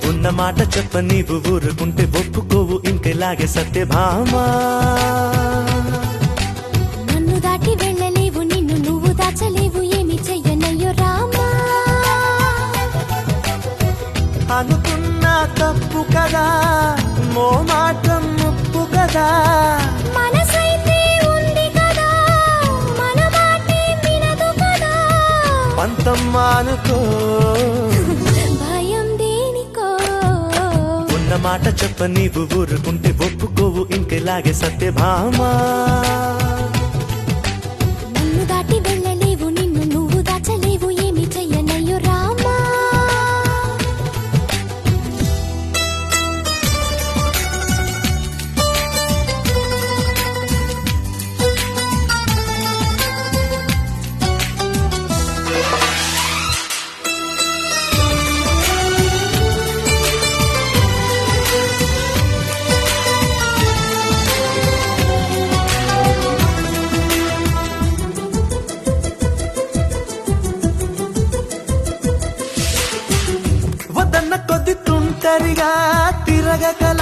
ఉన్న మాట చెప్ప నీవు ఊరుకుంటే ఒప్పుకోవు ఇంకెలాగే సత్యభామా. నన్ను దాటి వెళ్ళలేవు, నిన్ను నువ్వు దాచలేవు, ఏమి చెయ్యనయ్యో రామా. అనుకున్నా తప్పు కదా, మో మాటం ముప్పు కదా. మనసైతే ఉంది కదా, మన మాటే వినదు కదా. పంతం మానుకో, భయం దేనికో. ఉన్న మాట చెప్ప నీవు ఊరుకుంటే ఒప్పుకోవు ఇంకెలాగే సత్యభామా. నన్ను దాటి వెళ్ళలేవు, నిన్ను నువ్వు దాచలేవు, ఏమి చెయ్యనయ్యో రామా. వదన్న కొద్ది తుంటరిగా తిరగకల